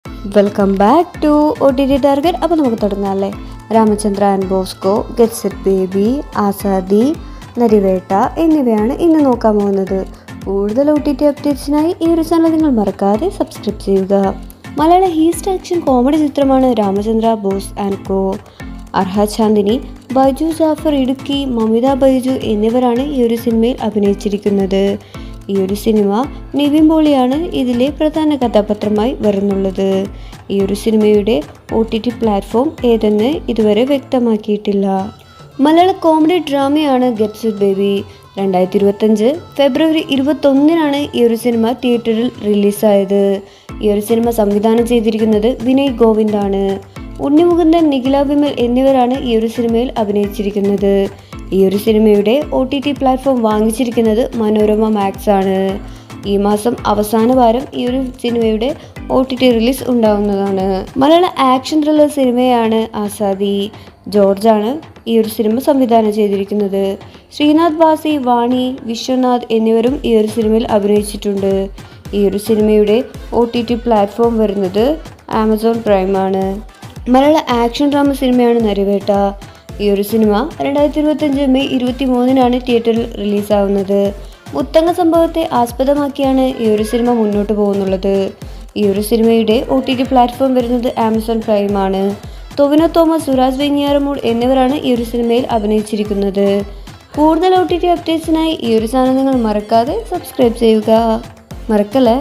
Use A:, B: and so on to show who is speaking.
A: Welcome back to OTT target. അപ്പോൾ നമുക്ക് തുടങ്ങാമല്ലേ. Ramachandra and Bosco, get set baby, Azadi, Narivetta എന്നിവയാണ് ഇന്ന് നോക്കാൻ പോകുന്നത്. കൂടുതൽ OTT അപ്ഡേറ്റ്സിനായി ഈ ഒരു ചാനൽ നിങ്ങൾ മറക്കാതെ സബ്സ്ക്രൈബ് ചെയ്യുക. മലയാള ഹീസ്റ്റ് ആക്ഷൻ കോമഡി ചിത്രമാണ് രാമചന്ദ്ര ബോസ് ആൻഡ് കോ. അർഹ ചാന്ദിനി, ബൈജു ജാഫർ ഇടുക്കി, മമിത ബൈജു എന്നിവരാണ് ഈ ഒരു സിനിമയിൽ അഭിനയിച്ചിരിക്കുന്നത്. ഈ ഒരു സിനിമ നിവിൻ പോളിയാണ് ഇതിലെ പ്രധാന കഥാപാത്രമായി വരുന്നുള്ളത്. ഈ ഒരു സിനിമയുടെ OTT പ്ലാറ്റ്ഫോം ഏതെന്ന് ഇതുവരെ വ്യക്തമാക്കിയിട്ടില്ല. മലയാള കോമഡി ഡ്രാമയാണ് ഗെറ്റ് സെറ്റ് ബേബി. 2025 ഫെബ്രുവരി 21 ഈ ഒരു സിനിമ തിയേറ്ററിൽ റിലീസായത്. ഈ ഒരു സിനിമ സംവിധാനം ചെയ്തിരിക്കുന്നത് വിനയ് ഗോവിന്ദാണ്. ഉണ്ണിമുകുന്ദൻ, നിഖില വിമൽ എന്നിവരാണ് ഈ ഒരു സിനിമയിൽ അഭിനയിച്ചിരിക്കുന്നത്. ഈ ഒരു സിനിമയുടെ OTT പ്ലാറ്റ്ഫോം വാങ്ങിച്ചിരിക്കുന്നത് മനോരമ മാക്സ് ആണ്. ഈ മാസം അവസാന വാരം ഈ ഒരു സിനിമയുടെ OTT റിലീസ് ഉണ്ടാവുന്നതാണ്. മലയാള ആക്ഷൻ ത്രില്ലർ സിനിമയാണ് ആസാദി. ജോർജാണ് ഈ ഒരു സിനിമ സംവിധാനം ചെയ്തിരിക്കുന്നത്. ശ്രീനാഥ് ബാസി, വാണി, വിശ്വനാഥ് എന്നിവരും ഈ ഒരു സിനിമയിൽ അഭിനയിച്ചിട്ടുണ്ട്. ഈ ഒരു സിനിമയുടെ OTT പ്ലാറ്റ്ഫോം വരുന്നത് ആമസോൺ പ്രൈം ആണ്. മലയാള ആക്ഷൻ ഡ്രാമ സിനിമയാണ് നരിവേട്ട. ഈ ഒരു സിനിമ 2025 മെയ് 23 തിയേറ്ററിൽ റിലീസാവുന്നത്. മുത്തങ്ങ സംഭവത്തെ ആസ്പദമാക്കിയാണ് ഈ ഒരു സിനിമ മുന്നോട്ട് പോകുന്നുള്ളത്. ഈ ഒരു സിനിമയുടെ OTT പ്ലാറ്റ്ഫോം വരുന്നത് ആമസോൺ പ്രൈം ആണ്. ടൊവിനോ തോമസ്, സുരാജ് വെഞ്ഞാറമൂട് എന്നിവരാണ് ഈ ഒരു സിനിമയിൽ അഭിനയിച്ചിരിക്കുന്നത്. കൂടുതൽ OTT അപ്ഡേറ്റ്സിനായി ഈ ഒരു ചാനൽ നിങ്ങൾ മറക്കാതെ സബ്സ്ക്രൈബ് ചെയ്യുക. മറക്കല്ലേ.